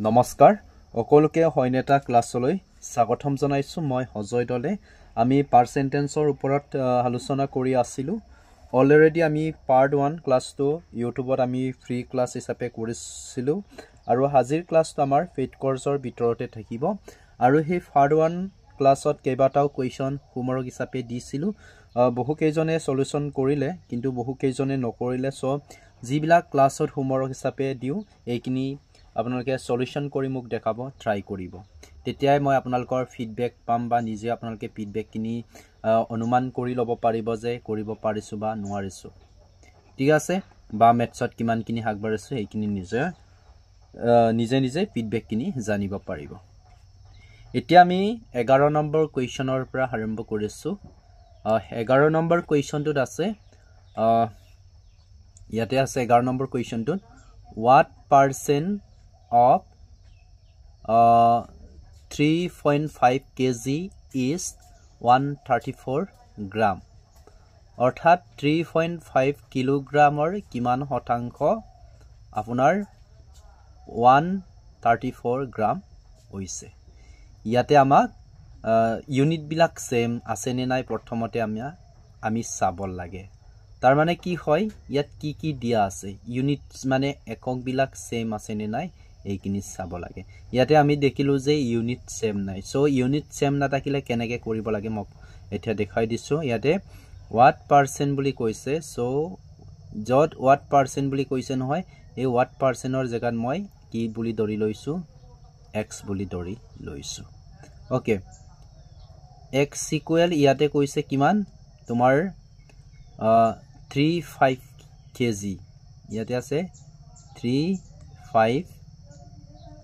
নমস্কাৰ সকলোকে হয়নেটা ক্লাছলৈ স্বাগতম জনাইছো মই হজয় দলে আমি পাৰ্চেন্টেন্সৰ ওপৰত আলোচনা কৰি আছিলো অলৰেডি আমি পাৰ্ট 1 ক্লাছটো ইউটিউবত আমি ফ্ৰী ক্লাছ হিচাপে কৰিছিলো আৰু হাজিৰ ক্লাছটো আমাৰ পেইড কোৰ্সৰ ভিতৰতে থাকিব আৰু সেই পাৰ্ট 1 ক্লাছত কেইবাটাও কোৱেশ্চন হোমৱৰ্ক হিচাপে দিছিলো বহু কেইজনে সলিউশন কৰিলে কিন্তু বহু কেইজনে নকৰিলে সো যিবিলাক ক্লাছত হোমৱৰ্ক হিচাপে দিও এইখিনি আপোনালোকে সলিউশন কৰি মোক দেখাব ট্ৰাই কৰিব তেতিয়াই মই আপোনালোকৰ ফিডবেক পাম বা নিজে আপোনালোকে ফিডবেক কিনি অনুমান কৰি ল'ব পাৰিব যে কৰিব পাৰিছো বা নোৱাৰিছো ঠিক আছে বা মেথছত কিমান কিনি আগবাঢ়িছো এইখিনি নিজে ফিডবেক কিনি জানিব পাৰিব এতিয়া আমি 11 নম্বৰ কোৱেশ্চনৰ পৰা আৰম্ভ কৰিছো 11 নম্বৰ কোৱেশ্চনটোত আছে ইয়াতে আছে 11 number কোৱেশ্চনটোত what percent of 3.5 kg is 134 gram অৰ্থাৎ 3.5 কিলোগ্ৰামৰ কিমান শতাংশ আপোনাৰ 134 গ্ৰাম হৈছে ইয়াতে আমাক ইউনিট বিলাক সেম আছে নে নাই প্ৰথমতে আমি চাব লাগে তাৰ মানে কি হয় ইয়াত কি দিয়া আছে ইউনিট মানে একক বিলাক সেম আছে নে নাই এইখিনি চাব লাগে ইয়াতে আমি দেখিলো যে ইউনিট সেম নাই সো ইউনিট সেম নাথাকিলে কেনেকে কৰিব লাগে মোক এতিয়া দেখাই দিছো ইয়াতে what percent বুলি কৈছে সো যত what percent বুলি কৈছে নহয় এই what percentৰ জাগাত মই কি বুলি ধৰি লৈছো x বুলি ধৰি লৈছো ওকে x ইকুৱেল ইয়াতে কৈছে কিমান তোমাৰ 3.5 kg ইয়াতে আছে 3.5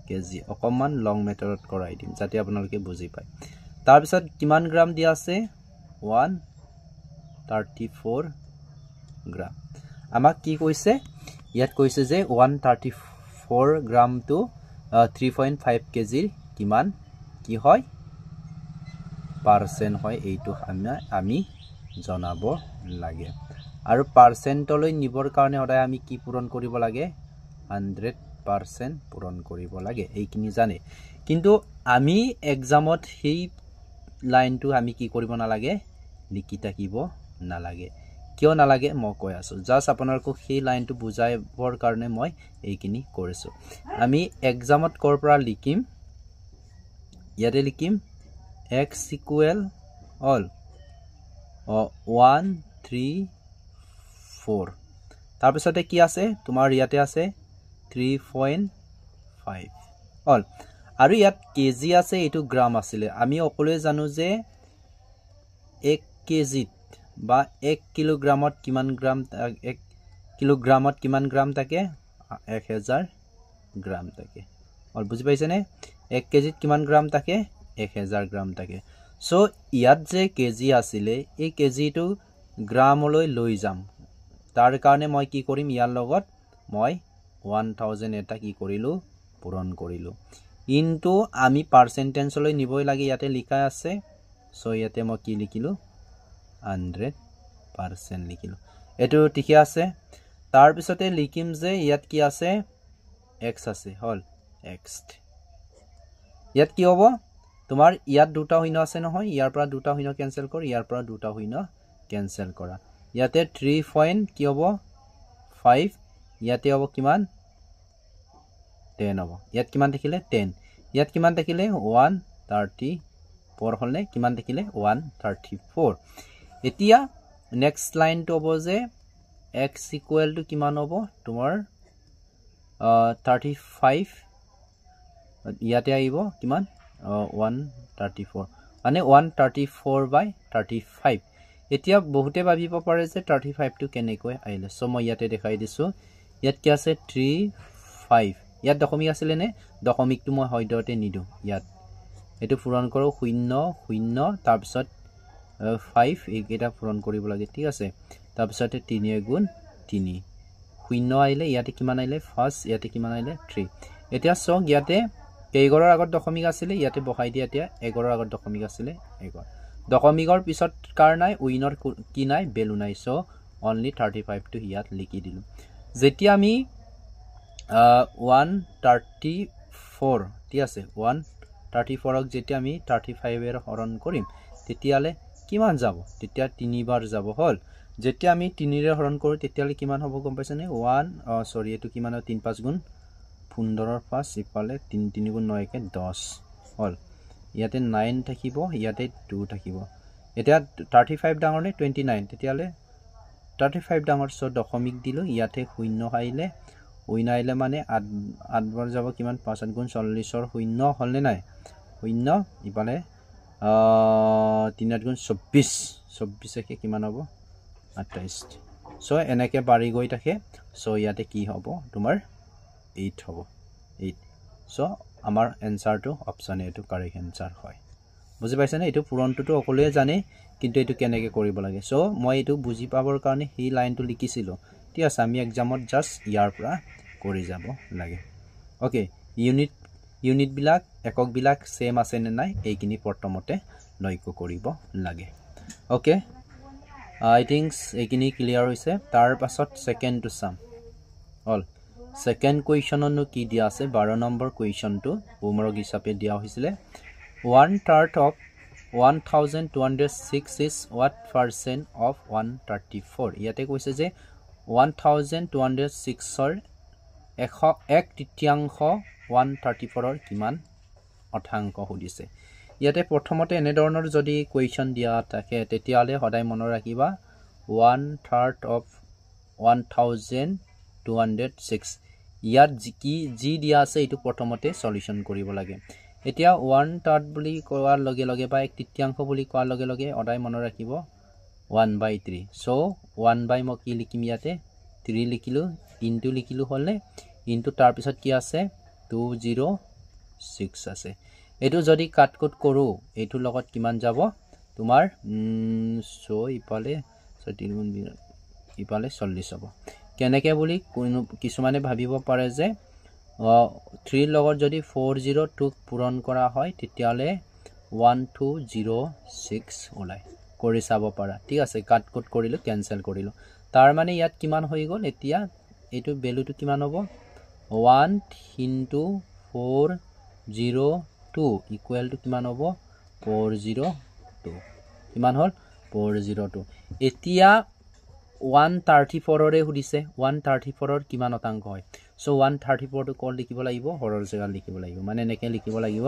kg অকমান লং মেথডত কৰাই দিম যাতে আপোনালোকে বুজি পায় তাৰ পিছত কিমান গ্ৰাম দিয়া আছে 134 গ্ৰাম আমাক কি কৈছে ইয়াত কৈছে যে 134 গ্ৰাম টু 3.5 kg কিমান কি হয় পাৰ্সেন্ট হয় এইটো আমি জনাব লাগে আৰু পাৰ্সেন্টলৈ নিবৰ কাৰণে সদায় আমি কি পূৰণ কৰিব লাগে 100% পূৰণ কৰিব লাগে এইখিনি জানে কিন্তু আমি এক্সামত সেই লাইনটো আমি কি কৰিব নালাগে লিখি থাকিব নালাগে কিয় নালাগে মই কৈ আছো জাস্ট আপোনালোকক সেই লাইনটো বুজাইবৰ কাৰণে মই এইখিনি কৰিছো আমি এক্সামত কৰ পৰা লিখিম ইয়াতে লিখিম x equal all 134 তাৰ পিছতে কি আছে তোমাৰ ইয়াতে আছে 3.5 all আৰু ইয়াত কেজি আছে এটো গ্ৰাম আছিলে আমি অকলে জানো যে 1 কেজিত বা 1 কিলোগ্ৰামত কিমান গ্ৰাম 1 কিলোগ্ৰামত কিমান গ্ৰাম থাকে 1000 গ্ৰাম থাকে অল বুজি পাইছে নে 1 কেজিত কিমান গ্ৰাম থাকে 1000 গ্ৰাম থাকে সো ইয়াত যে কেজি আছিলে এই কেজিটো গ্ৰামলৈ লৈ যাম তাৰ কাৰণে মই কি কৰিম ইয়াৰ লগত মই 1000 এটা কি কৰিলো পূৰণ কৰিলো ইনটু আমি পাৰ্সেন্টেন্সলৈ নিবই লাগে ইয়াতে লিখা আছে সো ইয়াতে মই কি লিখিলো 100% লিখিলো এটো ঠিক আছে তাৰ পিছতে লিখিম যে ইয়াত কি আছে x আছে হল x ইয়াত কি হ'ব তোমাৰ ইয়াত দুটা শূন্য আছে নহয় ইয়াৰ পৰা দুটা শূন্য কেনসেল কৰ ইয়াৰ পৰা দুটা শূন্য কেনসেল কৰা ইয়াতে 3 পইণ্ট কি হ'ব 5 ইয়াতে হ'ব কিমান 10 হ'ব ইয়াত কিমান দেখিলে 10 ইয়াত কিমান দেখিলে 134 হলনে কিমান দেখিলে 134 এতিয়া নেক্সট লাইন তো হ'ব যে x ইকুৱেল টু কিমান হ'ব তোমাৰ 35 ইয়াতে আহিব কিমান 134 মানে 134/35 এতিয়া বহুতে ভাবিব পাৰে যে 35 টো কেনেকৈ আহিলে সো মই ইয়াতে দেখাই দিছো ইয়াত কি আছে 35 ইয়াত দশমিক আছিল নে দশমিকটো মই হয়দতে নিদু ইয়াত এটো পূৰণ কৰো 0 0 তাৰ পিছত 5 এইকেইটা পূৰণ কৰিব লাগে ঠিক আছে তাৰ পিছত 3 গুণ 3 0 আহিলে ইয়াতে কিমান আহিলে ফাৰ্স্ট ইয়াতে কিমান আহিলে 3 এতিয়া সং ইয়াতে 11ৰ আগত দশমিক আছিল ইয়াতে বহাই দিয়া এতিয়া 11ৰ আগত দশমিক আছিল 11 দশমিকৰ পিছত কাৰ নাই উইনৰ কি নাই বেলু নাই সো অনলি 35 টো ইয়াত লিখি দিলো যেতিয়া আমি 134 134 ঠিক আছে 134ক যেতিয়া আমি 35 এৰ হৰণ কৰিম তেতিয়ালে কিমান যাব তেতিয়া 3 বাৰ যাব হল যেতিয়া আমি 3 ৰে হৰণ কৰো তেতিয়ালে কিমান হ'ব গম পাইছানে 1 সৰি এটো কিমান 3 5 গুণ 15 ৰ 5 ইফালে 3 3 গুণ 9 কে 10 হল ইয়াতে 9 থাকিব ইয়াতে 2 থাকিব এতিয়া 35 ডাঙৰ নে 29 তেতিয়ালে 35 ডাঙৰ সো দশমিক দিলো ইয়াতে শূন্য আইলে শূন্য আইলে মানে 8 বাৰ যাব কিমান 5 গুণ 40 ৰ শূন্য হল নে নাই শূন্য ইফালে 3 গুণ 24 24 কে কিমান হ'ব 28 সো এনেকে বাঢ়ি গৈ থাকে সো ইয়াতে কি হ'ব তোমাৰ 8 হ'ব 8 সো আমাৰ এনসাৰটো অপচন এ টো কাৰেক্ট এনসাৰ হয় বুজি পাইছানে এটো পুৰণটো অকলে জানে কিন্তু এটো কেনেকে কৰিব লাগে সো মই এটো বুজি পাবৰ কাৰণে হি লাইনটো লিখিছিলো ঠিক আছে আমি এক্সামত জাস্ট ইয়াৰ পৰা কৰি যাব লাগে ওকে ইউনিট বিলাক একক বিলাক সেম আছে নে নাই এইখিনি প্ৰথমতে লক্ষ্য কৰিব লাগে ওকে আই থিংকস এইখিনি ক্লিয়াৰ হৈছে তাৰ পাছত second to some all second কোৱেশ্চননো কি দিয়া আছে 12 নম্বৰ কোৱেশ্চনটো হোমৱৰ্ক হিচাপে দিয়া হৈছিলে 1/3 of 1206 is what percent of 134 ইয়াতে কৈছে যে 1206 ৰ 1/3 134 ৰ কিমান অথাংক সুধিছে ইয়াতে প্ৰথমতে এনে ধৰণৰ যদি কোৱেশ্চন দিয়া থাকে তেতিয়ালে সদায় মনত ৰাখিবা 1/3 of 1206 ইয়াত যি দিয়া আছে এটো প্ৰথমতে সলিউশন কৰিব লাগে এতিয়া 1/3 বুলি কোৱাৰ লগে লগে বা 1/3 বুলি কোৱাৰ লগে লগে সদায় মনত ৰাখিব 1/3 সো 1 মই কি লিখিম ইয়াতে 3 লিখিলো ইনটু লিখিলো হলনে ইনটু তাৰ পিছত কি আছে 206 আছে এটো যদি কাট কোট কৰো এটো লগত কিমান যাব তোমাৰ সো ইপালে 40 হ'ব কেনেকে বুলি কিছুমানে ভাবিব পাৰে যে 3 লগত যদি 402 পূৰণ কৰা হয় তেতিয়ালে 1206 ওলাই কৰি চাব পাৰা ঠিক আছে কাট কোট কৰিলো ক্যান্সেল কৰিলো তাৰ মানে ইয়াত কিমান হৈ গল এতিয়া এটো ভ্যালুটো কিমান হ'ব 1 into 402 ইকুৱেল টু কিমান হ'ব 402 কিমান হল 402 এতিয়া 134 ৰে সুধিছে 134 ৰ কিমান অংক হয় সো 134 টো কল লিখিব লাগিব হৰৰ জেগা লিখিব লাগিব মানে নেকে লিখিব লাগিব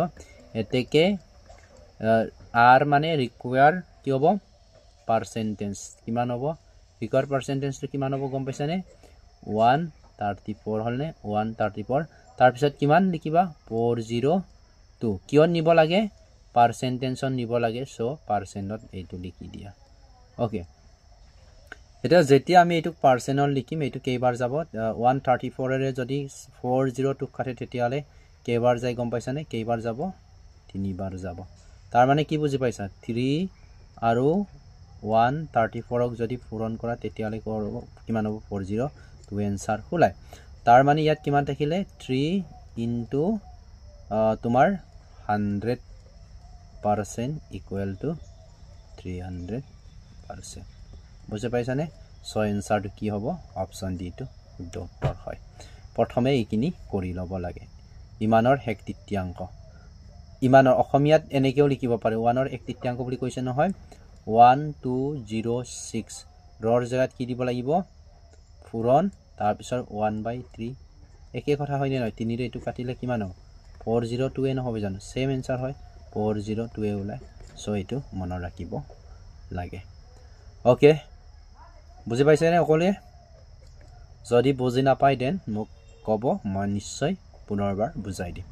এতেকে আৰ মানে ৰিকুয়াৰ কি হ'ব পাৰ্সেন্টেজ কিমান হ'ব ৰিকুয়াৰ পাৰ্সেন্টেজ টো কিমান হ'ব গম পাইছানে 134 হলনে 134 তাৰ পিছত কিমান লিখিবা 402 কিয় নিব লাগে পাৰ্সেন্টেজন নিব লাগে সো পাৰ্সেন্টত এইটো লিখি দিয়া ওকে এটা যেতিয়া আমি এইটো পাৰ্সেন্টত লিখিম এইটো কেইবাৰ যাব 134 ৰে যদি 402 কাটে তেতিয়ালে কেইবাৰ যায় গম পাইছানে কেইবাৰ যাব 3 বাৰ যাব তাৰ মানে কি বুজি পাইছা 3 আৰু 134 ক যদি পূৰণ কৰা তেতিয়ালে কিমান হ'ব 402 এনসাৰ হলাই তাৰ মানে ইয়াত কিমান থাকিলে 3 into তোমাৰ 100% equal to 300% বুজি পাইছানে সো এনসাৰটো কি হ'ব অপচন ডি টো শুদ্ধ উত্তৰ হয় প্ৰথমে এইখিনি কৰি লব লাগে ইমানৰ 1/3 ইমানৰ অসমীয়াত এনেকেও লিখিব পাৰে 1ৰ 1/3 বুলি কৈছে নহয় 1206 ৰৰ জায়গাত কি দিব লাগিব পূৰণ তাৰ পিছত 1/3 একে কথা হয় নে নহয় 3 ৰে এটো কাটিলে কিমান হ'ব 402 এ নহব জানো সেম এনসাৰ হয় 402 এ ওলাই সো এটো মনত ৰাখিব লাগে ওকে বুজি পাইছে নে অকলে যদি বুজি নাপাই দেন মোক কব মই নিশ্চয় পুনৰবাৰ বুজাই দিম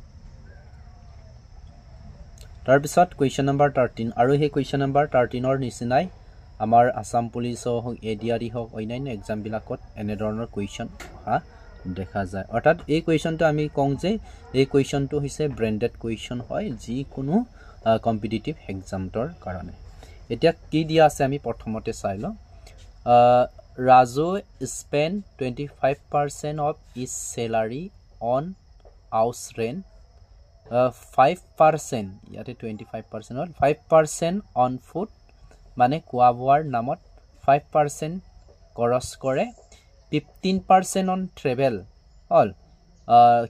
তাৰ পিছত কোৱেশ্চন নম্বৰ 13 আৰু হে কোৱেশ্চন নম্বৰ 13 ৰ নিচিনাই আমাৰ আসাম পুলিচ হওক এডিআৰই হওক অন্যান্য এক্সাম বিলাকত এনে ধৰণৰ কোৱেশ্চন দেখা যায় অৰ্থাৎ এই কোৱেশ্চনটো আমি কওঁ যে এই কোৱেশ্চনটো হৈছে ব্ৰেন্ডেড কোৱেশ্চন হয় যি কোনো কম্পিটিটিভ এক্সামৰ কাৰণে এতিয়া কি দিয়া আছে আমি প্ৰথমতে চাই লওঁ Raju spent 25% of his salary on house rent 5% ইয়াতে 25% হল 5% on food মানে খোৱা বোৱাৰ নামত 5% খৰচ কৰে 15% on travel হল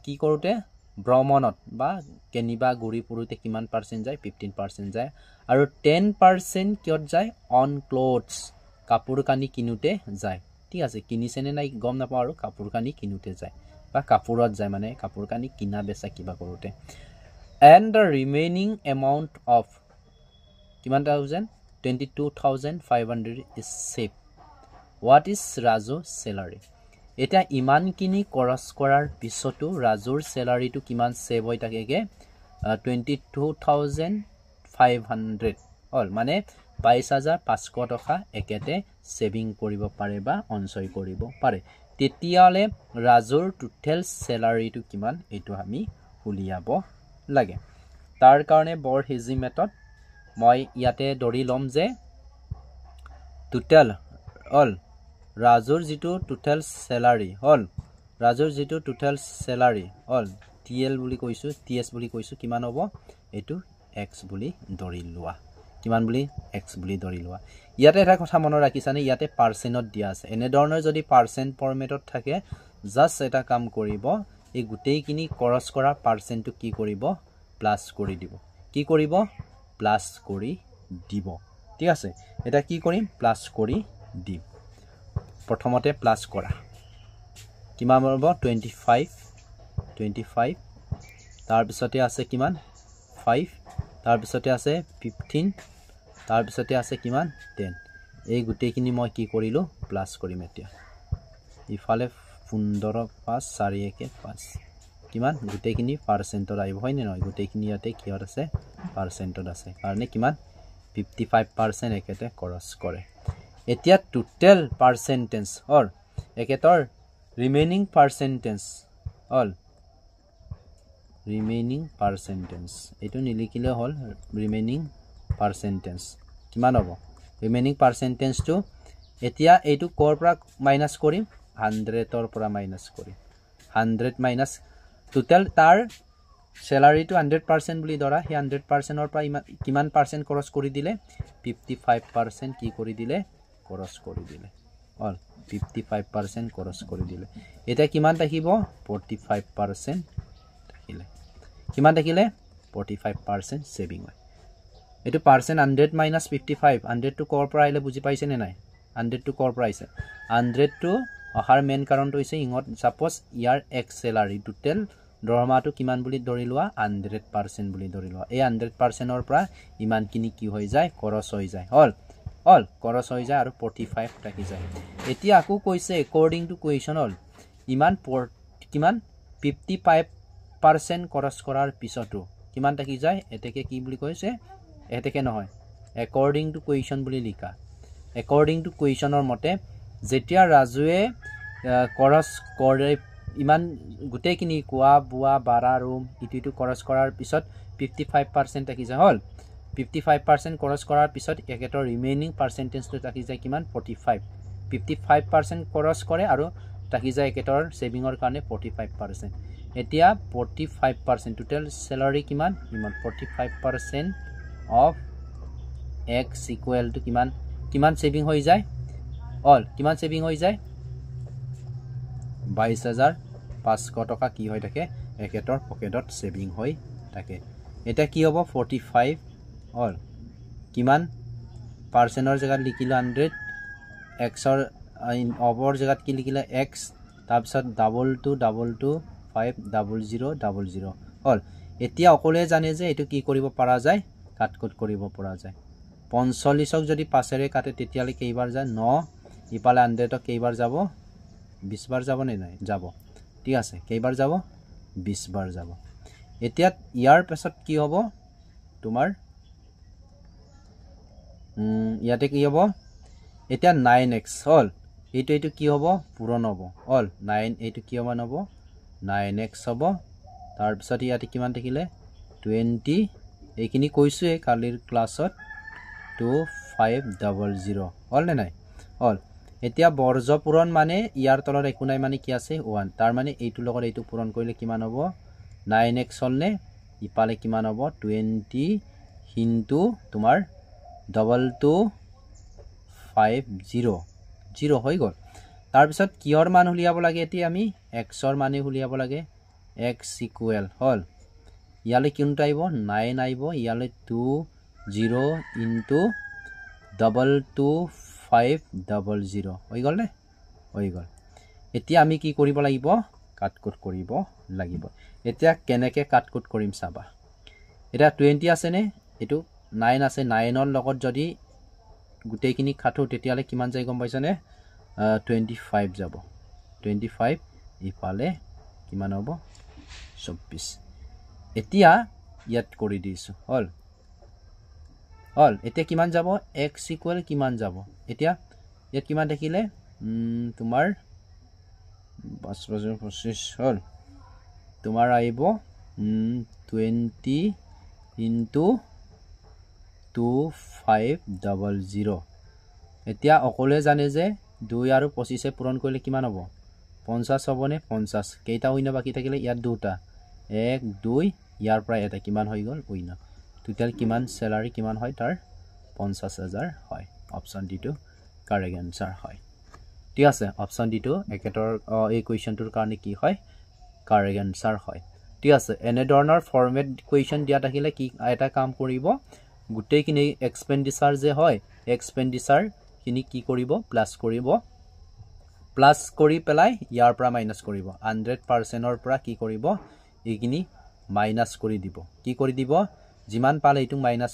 কি কৰোতে ভ্ৰমণত বা কেনিবা ঘূৰি ফুৰোতে কিমান পাৰ্চেণ্ট যায় 15% যায় আৰু 10% কিয়ত যায় অন ক্লথছ কাপোৰ কানি কিনোতে যায় ঠিক আছে কিনিছেনে নাই গম নাপাওঁ আৰু কাপোৰ কানি কিনোতে যায় বা কাপোৰত যায় মানে কাপোৰ কানি কিনা বেচা কিবা কৰোতে and the remaining amount of কিমান thousand 22,500 is saved what is Raju salary এটা ইমানখিনি খৰচ কৰাৰ পিছতো ৰাজুৰ স্যালাৰিটো কিমান সেভ হৈ থাকেগে 22,500 অল মানে 22,500 টকা একেতে সেভিং কৰিব পাৰে বা অঞ্চয় কৰিব পাৰে তেতিয়ালে ৰাজুৰ টোটাল স্যালাৰিটো কিমান এটো আমি উলিয়াব লাগে তাৰ কাৰণে বৰ হিজি মেথড মই ইয়াতে ধৰি লম যে টোটাল অল ৰাজুৰ যেটো টোটাল স্যালাৰি হল ৰাজুৰ যেটো টোটাল স্যালাৰি হল টিএল বুলি কৈছো টিএস বুলি কৈছো কিমান হ'ব এটো এক্স বুলি ধৰি লোৱা কিমান বুলি এক্স বুলি ধৰি লোৱা ইয়াতে এটা কথা মনত ৰাখিছানে ইয়াতে পাৰ্চেন্টত দিয়া আছে এনে ধৰণৰ যদি পাৰ্চেন্ট ফৰমেটত থাকে জাস্ট এটা কাম কৰিব এই গুটেইখিনি খৰচ কৰা পাৰ্চেন্টটো কি কৰিব প্লাস কৰি দিব কি কৰিব প্লাস কৰি দিব ঠিক আছে এটা কি কৰিম প্লাস কৰি দিম প্ৰথমতে প্লাস কৰা কিমান হ'ব 25 তাৰ পিছতে আছে কিমান 5 তাৰ পিছতে আছে 15 তাৰ পিছতে আছে কিমান 10 এই গুটেইখিনি মই কি কৰিলো প্লাস কৰিম এতিয়া ইফালে 15 5 4 1 5 কিমান গুটেইখিনি পাৰ্চেন্টত আহিব হয় নে নহয় গুটেইখিনি ইয়াতে কিহত আছে পাৰ্চেন্টত আছে কাৰণে কিমান 55% একেতে খৰচ কৰে এতিয়া টোটাল পাৰ্চেন্টেজ অৰ একেতৰ remaining percentage all remaining percentage এটো নিলিখিলে হল ৰিমেইনিং পাৰ্চেন্টেজ কিমান হ'ব ৰিমেইনিং পাৰ্চেন্টেজটো এতিয়া এইটো কৰ পৰা মাইনাস কৰিম 100 ৰ পৰা মাইনাস কৰিম 100 মাইনাস টোটাল তাৰ স্যালাৰিটো 100% বুলি ধৰা হে 100% ৰ পৰা কিমান পাৰ্চেন্ট খৰচ কৰি দিলে 55% কি কৰি দিলে খৰচ কৰি দিলে অল 55% খৰচ কৰি দিলে এটা কিমান থাকিব 45% থাকিলে কিমান থাকিলে 45% সেভিং হয় এটো পাৰ্চেন্ট 100 মাইনাস 55 100 টু কৰ পৰা আইলে বুজি পাইছে নে নাই 100 টু কৰ পৰা আইছে 100 টু অহাৰ মেইন কাৰণটো হৈছে ইংত সাপোজ ইয়াৰ এক্স স্যালাৰি টোটাল দৰমাটো কিমান বুলি ধৰি লোৱা 100% বুলি ধৰি লোৱা এই 100% ৰ পৰা ইমানখিনি কি হৈ যায় খৰচ হৈ যায় অল খৰচ হৈ যায় আৰু 45 থাকি যায় এতিয়া আকো কৈছে according to question all ইমান কিমান 55% খৰচ কৰাৰ পিছতো কিমান থাকি যায় এতেকে কি বুলি কৈছে এতেকে নহয় according to question বুলি লিখা according to question ৰ মতে যেতিয়া ৰাজুৱে খৰচ কৰে ইমান গুটেইখিনি কোৱা বুৱা বাৰা ৰুম ইটিটো খৰচ কৰাৰ পিছত 55% থাকি যায় হল 55% খৰচ কৰাৰ পিছত একেতৰ ৰিমেইনিং পাৰ্চেন্টেজটো থাকি যায় কিমান 55% খৰচ কৰে আৰু থাকি যায় একেতৰ সেভিংৰ কাৰণে 45% এতিয়া 45% টোটাল স্যালাৰি কিমান 45% of x equal to কিমান সেভিং হৈ যায় অল কিমান সেভিং হৈ যায় 22,500 টকা কি হৈ থাকে একেতৰ পকেটত সেভিং হৈ থাকে এটা কি হ'ব 45 অল কিমান পাৰ্চেন্টৰ জায়গাত লিখিলো 100 x ৰ অবৰ জায়গাত কি লিখিলে x তাৰ পিছত 22,500,00,00 অল এতিয়া অকলে জানে যে এটো কি কৰিব পৰা যায় কাটকট কৰিব পৰা যায় 45ক যদি 5 ৰে কাটে তেতিয়ালে কেইবাৰ যায় 9 ইপালে 100 কেইবাৰ যাব 20 বাৰ যাব নে নাই যাব ঠিক আছে কেইবাৰ যাব 20 বাৰ যাব এতিয়া ইয়াৰ পাছত কি হ'ব তোমাৰ ইয়াতে কি হ'ব এটা 9x হল এইটো কি হ'ব পূৰণ হ'ব অল 9 এইটো কি হ'ব 9x হ'ব তাৰ পিছত ইয়াতে কিমান থাকিলে 20 এইখিনি কৈছোৱে কালিৰ ক্লাছত 2500 হল নে নাই হল এতিয়া বৰ্জ পূৰণ মানে ইয়াৰ তলত একো নাই মানে কি আছে 1 তাৰ মানে এইটো লগত এইটো পূৰণ কৰিলে কিমান হ'ব 9x হলনে ইপালে কিমান হ'ব 20 ইনটু তোমাৰ 2250 হৈ গল তাৰ পিছত কিহৰ মান উলিয়াব লাগে এতিয়া আমি x ৰ মানে উলিয়াব লাগে x ইকুৱেল হল ইয়ালে কিনটো আইব 9 আইব ইয়ালে 2 0 ইনটু 22500 হৈ গল নে হৈ গল এতিয়া আমি কি কৰিব লাগিব কাট কোড কৰিব লাগিব এতিয়া কেনেকে কাট কোড কৰিম চাবা এটা 20 আছে নে এটো 9 আছে 9 ৰ লগত যদি গুটেইখিনি খাটো তেতিয়ালে কিমান যায় গম পাইছনে 25 যাব 25 ইফালে কিমান হ'ব 24 এতিয়া ইয়াত কৰি দিছো হল এতিয়া কিমান যাব x ইকুৱেল কিমান যাব এতিয়া ইয়াত কিমান দেখিলে তোমাৰ 525 হল তোমাৰ আইব 20 into 2500 এতিয়া অকলে জানে যে 2 আৰু 25 পূৰণ কৰিলে কিমান হ'ব 50 হ'বনে 50 কেইটা হইনা বাকি থাকিলে ইয়াত দুটা 1 2 ইয়াৰ পৰা এটা কিমান হৈ গল হইনা টোটাল কিমান স্যালাৰি কিমান হয় তাৰ 50000 হয় option D to correct answer হয় ঠিক আছে অপচন ডি টু একেটৰ এই কোৱেশ্চনটোৰ কাৰণে কি হয় কাৰেক্ট आंसर হয় ঠিক আছে এনে ধৰণৰ ফৰমেট কোৱেশ্চন দিয়া থাকিলে কি এটা কাম কৰিব গুটেই কিনি এক্সপেন্ডিচাৰ যে হয় এক্সপেন্ডিচাৰ কিনি কি কৰিব প্লাস কৰিব প্লাস কৰি পেলাই ইয়াৰ পৰা মাইনাস কৰিব 100% ৰ পৰা কি কৰিব এইখিনি মাইনাস কৰি দিব কি কৰি দিব যিমান পালে এটো মাইনাস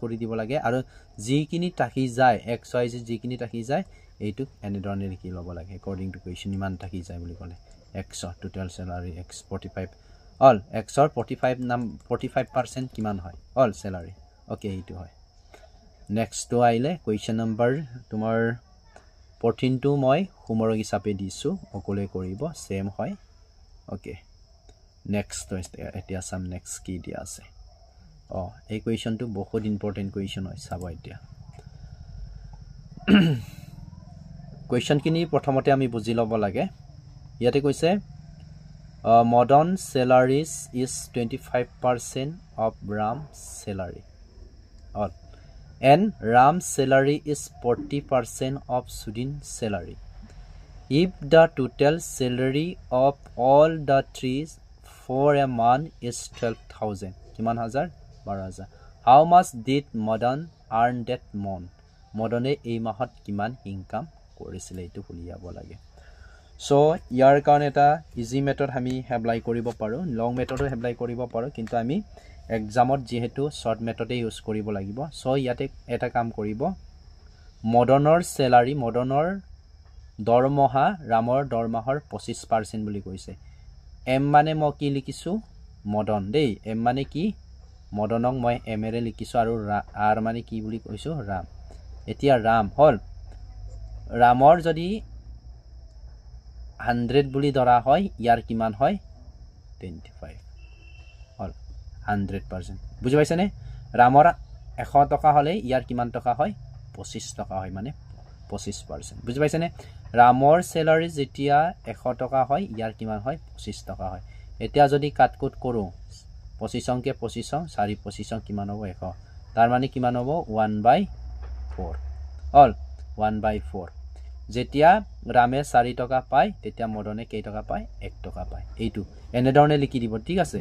কৰি দিব লাগে আৰু যিখিনি থাকি যায় xyz যিখিনি থাকি যায় এইটো এনে ধৰণে লিখি লব লাগে according to question ইমান থাকি যায় বুলি ক'লে x total salary x 45 all x or 45% কিমান হয় all salary okay এইটো হয় next to আইলে question number তোমাৰ 14 টো মই হোমৱৰ্ক হিচাপে দিছো অকলে কৰিব সেম হয় okay next to এতিয়া সাম next কি দিয়া আছে এই কোৱেশ্চনটো বহুত ইম্পৰ্টেন্ট কোৱেশ্চন হয় চাবা এতিয়া কোৱেশ্চন কিনি প্ৰথমতে আমি বুজি লব লাগে ইয়াতে কৈছে modern salaries is 25% of Ram's salary and Ram's salary is 40% of Sudhin's salary if the total salary of all the three for a month is 12,000 কিমান হাজাৰ 12000 how much did Madan earn that month Madane এই মাহত কিমান income কৰিছিলে এটো খুলিয়াব লাগে so ইয়াৰ কাৰণে এটা ইজি মেথড আমি এপ্লাই কৰিব পাৰো লং মেথডো এপ্লাই কৰিব পাৰো কিন্তু আমি এক্সামত যেহেতু শৰ্ট মেথডে ইউজ কৰিব লাগিব সো ইয়াতে এটা কাম কৰিব মডনৰ স্যালাৰি মডনৰ দৰমহা ৰামৰ দৰমহাৰ 25% বুলি কৈছে এম মানে মই কি লিখিছো মডন দেই এম মানে কি মডনক মই এম এৰে লিখিছো আৰু আৰ মানে কি বুলি কৈছো ৰাম এতিয়া ৰাম হল ৰামৰ যদি 100 বুলি ধৰা হয় ইয়াৰ কিমান হয় 25 হল 100% বুজি পাইছানে ৰামৰ 100 টকা হলে ইয়াৰ কিমান টকা হয় 25 টকা হয় মানে 25% বুজি পাইছানে ৰামৰ স্যালাৰি যেতিয়া 100 টকা হয় ইয়াৰ কিমান হয় 25 টকা হয় এতিয়া যদি কাট কোড কৰো 25 অংকে 25 4 25 কিমান হ'ব 100 তাৰ মানে কিমান হ'ব 1/4 অল 1/4 যেতিয়া ৰামে 4 টকা পায় তেতিয়া মদনে কেই টকা পায় 1 টকা পায় এইটো এনে ধৰণে লিখি দিব ঠিক আছে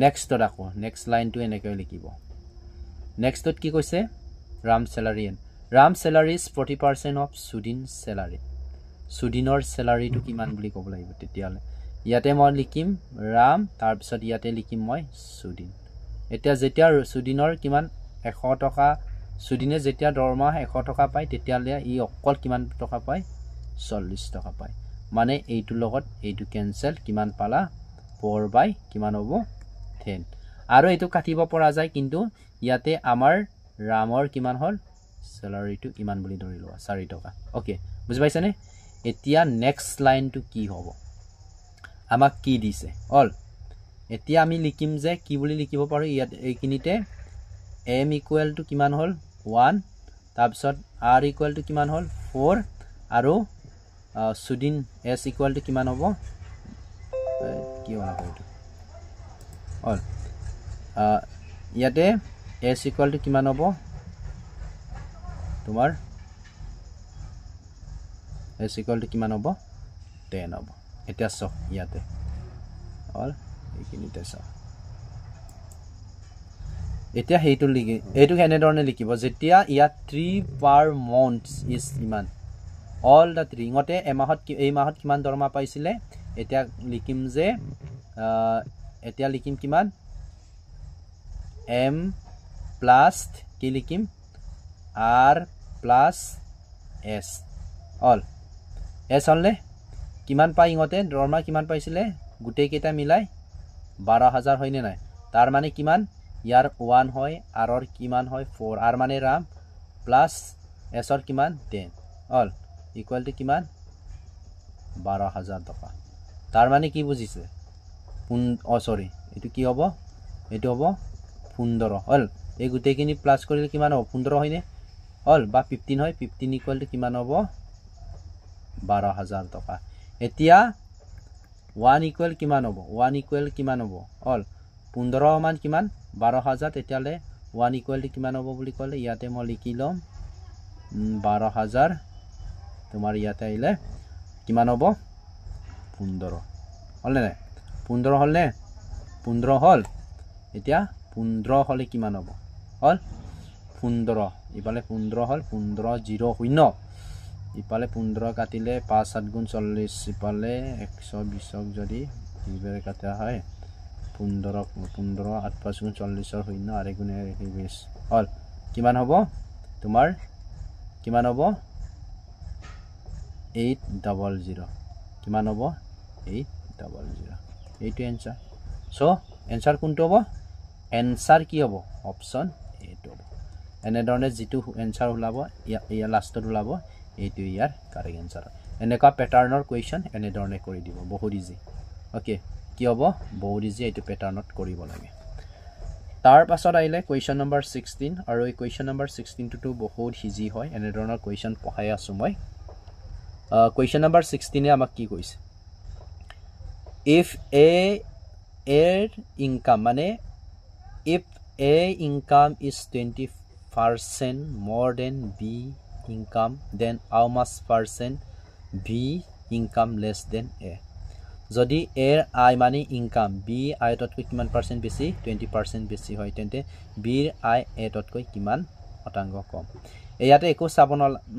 নেক্সট ৰাখো নেক্সট লাইনটো এনেকৈ লিখিব নেক্সটত কি কৈছে Ram স্যালাৰি Ram salary is 40% of Sudhin's salary. Sudhinor salary to kiman বুলি ক'ব লাগিব তেতিয়ালে ইয়াতে মই লিখিম Ram তাৰ পিছত ইয়াতে লিখিম মই Sudhin এতিয়া যেতিয়া Sudhinor কিমান 100 টকা Sudhine যেতিয়া দৰমহা 100 টকা পায় তেতিয়ালে ই অকল কিমান টকা পায় 40 টকা পায় মানে এইটো লগত এইটো ক্যান্সেল কিমান পালা 4 বাই কিমান হ'ব 10 আৰু এইটো কাটিব পৰা যায় কিন্তু ইয়াতে আমাৰ Ramor কিমান হল salary to কিমান বুলি ধৰিলো 4 টকা ওকে বুজি পাইছানে এতিয়া নেক্সট লাইন টু কি হ'ব আমাক কি দিছে অল এতিয়া আমি লিখিম যে কি বুলি লিখিব পাৰো ইয়াত এইখিনিতে m ইকুৱেল টু কিমান হল 1 তাৰ পিছত r ইকুৱেল টু কিমান হল 4 আৰু Sudhin s ইকুৱেল টু কিমান হ'ব কি হ'ব এইটো অল ইয়াতে s ইকুৱেল টু কিমান হ'ব তোমাৰ s equal to কিমান হ'ব 10 হ'ব এতিয়া সব ইয়াতে অল এইখিনিতে চাওক এতিয়া হেইটো লিখি এইটো কেনেধৰণে লিখিব যেতিয়া ইয়াত 3 পাৰ মন্থ ইজ ইমান অল দা 3 ইঙতে এমাহত এই মাহত কিমান দৰমহা পাইছিলে এতিয়া লিখিম যে এতিয়া লিখিম কিমান m প্লাস কি লিখিম r plus s all s হলনে কিমান পাই ইঙতে দৰমহা কিমান পাইছিলে গুটেই কেইটা মিলাই 12000 হয়নে নাই তাৰ মানে কিমান ইয়াৰ 1 হয় r ৰ কিমান হয় 4 r মানে ৰাম প্লাস s ৰ কিমান 10 অল ইকুয়াল টু কিমান 12000 টকা তাৰ মানে কি বুজিছে সৰি এটো কি হ'ব এটো হ'ব 15 হল এই গুটেইখিনি প্লাস কৰিলে কিমান হ'ব 15 হয়নে হল বা 15 হয় 15 ইকুয়াল টু কিমান হ'ব 12000 টকা এতিয়া 1 ইকুয়াল কিমান হ'ব 1 ইকুয়াল কিমান হ'ব হল 15 মান কিমান 12000 তেতিয়ালে 1 ইকুয়াল টু কিমান হ'ব বুলি কলে ইয়াতে মই লিখি লম 12000 তোমাৰ ইয়াতে আইলে কিমান হ'ব 15 হল নে 15 হল নে 15 হল এতিয়া 15 হলে কিমান হ'ব হল 15 ইপালে 15 হল 15 0 শূন্য ইপালে 15 কাটিলে 5 7 গুণ 40 ইপালে 120 যদি ইবেৰে কাটা হয় 15 15 8 5 গুণ 40 ৰ শূন্য আৰু গুণে 20 হল কিমান হ'ব তোমাৰ কিমান হ'ব 800 কিমান হ'ব 800 এইটো এনসার সো এনসার কোনটো হ'ব এনসার কি হ'ব অপশন এইটো হ'ব এনে ধৰণে যেটো এনসাৰ ওলাব ইয়া লাষ্টত ওলাব এইটো ইয়াৰ কাৰেক্ট এনসাৰ এনেকা প্যাটাৰ্নৰ কোৱেশ্চন এনে ধৰণে কৰি দিব বহুত ইজি ওকে কি হ'ব বহুত ইজি এইটো প্যাটাৰ্নত কৰিব লাগে তাৰ পাছত আইলে কোৱেশ্চন নম্বৰ 16 আৰু এই কোৱেশ্চন নম্বৰ 16 টো বহুত ইজি হয় এনে ধৰণৰ কোৱেশ্চন পঢ়াই আছো মই কোৱেশ্চন নম্বৰ 16 এ আমাক কি কৈছে if a income মানে if a income is 20% more than b income then how much percent b income less than a যদি a i মানে income b i তকৈ কিমান পার্সেন্ট বেশি 20% বেশি হয় তেন্তে b i a তকৈ কিমান শতাংশ কম ইয়াতে একো চাব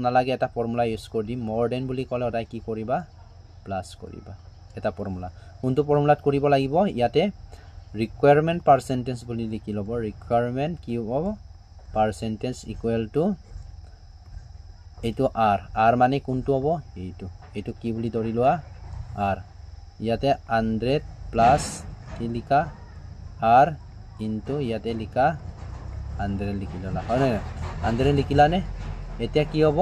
নালাগে এটা ফৰ্মুলা ইউজ কৰি দিম more than বুলি ক'লে ওলাই কি কৰিবা প্লাস কৰিবা এটা ফৰ্মুলা কোনটো ফৰ্মুলাত কৰিব লাগিব ইয়াতে requirement percentage বুলি লিখি লব requirement কি হ'ব percentage equal to এইটো r মানে কোনটো হ'ব এইটো কি বুলি ধৰি লোৱা r ইয়াতে 100 প্লাস কি লিখা r ইনটু ইয়াতে লিখা 100 লিখি ললা হয় 100 লিখিলা নে এতিয়া কি হ'ব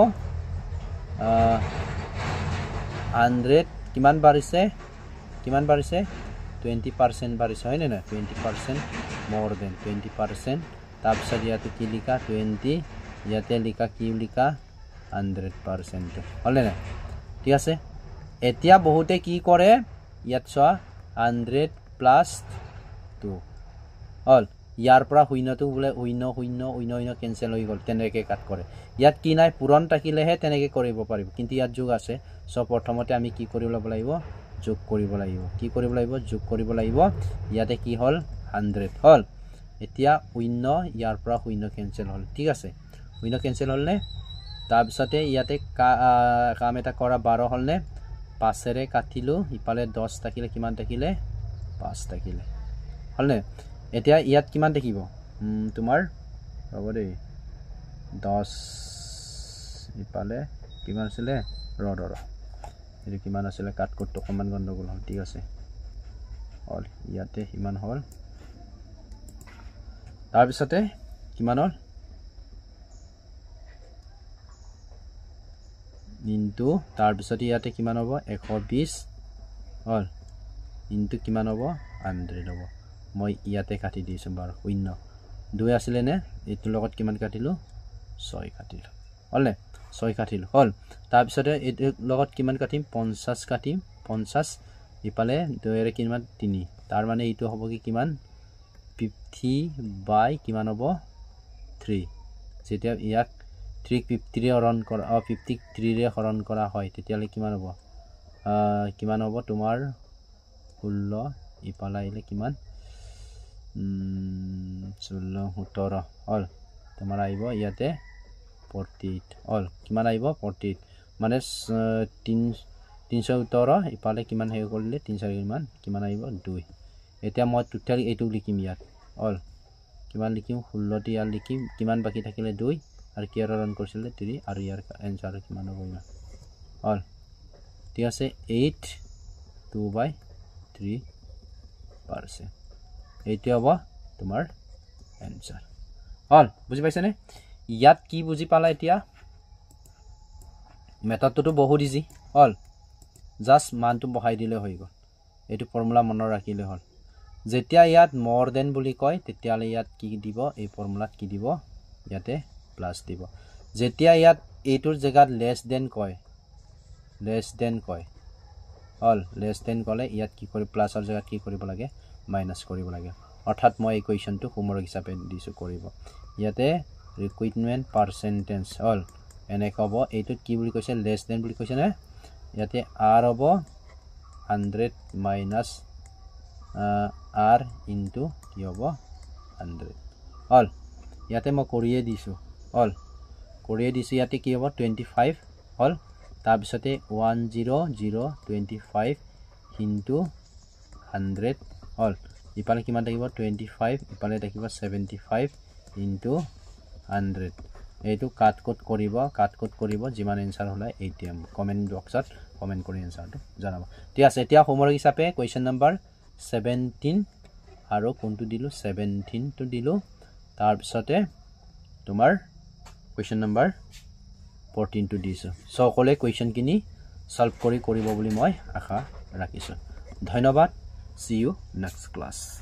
100 কিমান বাঢ়িছে 20% বাঢ়িছে হয় না 20% more than 20% তাৰপিছত ইয়াতে কি লিখা 20 ইয়াতে লিখা কি লিখা 100% হলে না ঠিক আছে এতিয়া বহুতে কি কৰে ইয়াত চোৱা 100 প্লাস 2 হল ইয়াৰ পৰা শূন্যটো বোলে শূন্য কেনসেল হৈ গল তেনেকে কাট কৰে ইয়াত কি নাই পূৰণ থাকিলেহে তেনেকে কৰিব পাৰিব কিন্তু ইয়াত যোগ আছে সব প্ৰথমতে আমি কি কৰিব লাগিব যোগ কৰিব লাগিব কি কৰিব লাগিব যোগ কৰিব লাগিব ইয়াতে কি হল 100 হল এতিয়া শূন্য ইয়াৰ পৰা শূন্য কেনসেল হল ঠিক আছে শূন্য কেনসেল হল নে তাৰ পিছতে ইয়াতে কাম এটা কৰা 12 হল নে 5 ৰে কাটিলো ইপালে 10 থাকিলে কিমান থাকিলে 5 থাকিলে হল নে এতিয়া ইয়াত কিমান দেখিব তোমাৰ হ'ব দেই 10 ইপালে কিমান আছিল ৰ এটো কিমান আছিল কাট কৰতে সমান গন্ডগোল হল ঠিক আছে হল ইয়াতে ইমান হল তাৰ পিছতে কিমান হল ইনটু তাৰ পিছতে ইয়াতে কিমান হ'ব 120 হল ইনটু কিমান হ'ব 100 হ'ব মই ইয়াতে কাটি দিছো বাৰু শূন্য 2 আছিল নে এটো লগত কিমান কাটিলো 6 কাটিলো হল নে 6 কাটিলো হল তাৰ পিছতে এটো লগত কিমান কাটিম 50 কাটিম 50 ইপালে 2 এৰে কিমান 3 তাৰ মানে এইটো হ'ব কি কিমান 50 বাই কিমান হ'ব 3 যেতিয়া ইয়াক 350 ৰে হৰণ কৰা 53 ৰে হৰণ কৰা হয় তেতিয়ালে কিমান হ'ব কিমান হ'ব তোমাৰ 16 ইপালা আহিলে কিমান 16 17 হল তোমাৰ আহিব ইয়াতে 48 হল কিমান আহিব 48 মানে 317 ইপালে কিমান হৈ কৰিলে 3 কিমান আহিব 2 এতিয়া মই টোটাল এইটো লিখিম ইয়াত হল কিমান লিখিম 16 টি ইয়াত লিখিম কিমান বাকি থাকিলে 2 আৰু কি ৰান কৰিছিলে 3 আৰু ইয়াৰ এনসাৰ কিমান হ'ব ইমান হল ঠিক আছে 8 2/3% এইটো হ'ব তোমাৰ এনসাৰ হল বুজি পাইছানে ইয়াত কি বুজি পালা এতিয়া মেথডটো বহুত ইজি হল জাস্ট মানটো বহাই দিলে হৈ গল এইটো ফৰ্মুলা মনত ৰাখিলে হল যেতিয়া ইয়াত more than বুলি কয় তেতিয়ালে ইয়াত কি দিব এই ফৰ্মুলাত কি দিব ইয়াতে প্লাস দিব যেতিয়া ইয়াত এইটোৰ জায়গাত less than কয় হল less than কলে ইয়াত কি কৰি প্লাসৰ জায়গাত কি কৰিব লাগে মাইনাস কৰিব লাগে অৰ্থাৎ মই ইকুৱেশনটো হোমৱৰ্ক হিচাপে দিছো কৰিব ইয়াতে ৰিকুইৰমেন্ট পাৰ্চেন্টেজ হল এনে হ'ব এইটো কি বুলি কৈছে less than বুলি কৈছে না ইয়াতে r হ'ব 100 minus r into কি হ'ব 100 হল ইয়াতে মই কৰিয়ে দিছো হল কৰিয়ে দিছো ইয়াতে কি হ'ব 25 হল তাৰ পিছতে 10025 into 100 হল ইপালে কিমান থাকিব 25 ইপালে থাকিব 75 into 100 এইটো কাট কোড কৰিব যিমান এনসাৰ হলা এটিএম কমেন্ট বক্সত কমেন্ট কৰি এনসাৰটো জনাব ঠিক আছে এতিয়া হোমৱৰ্ক হিচাপে কোৱেশ্চন নম্বৰ 17 আৰু কোনটো দিলো 17 টো দিলো তাৰ পিছতে তোমাৰ কোৱেশ্চন নম্বৰ 14 টো দিছো সকলে কোৱেশ্চন কিনি সলভ কৰিব বুলি মই আশা ৰাখিছো ধন্যবাদ see you next class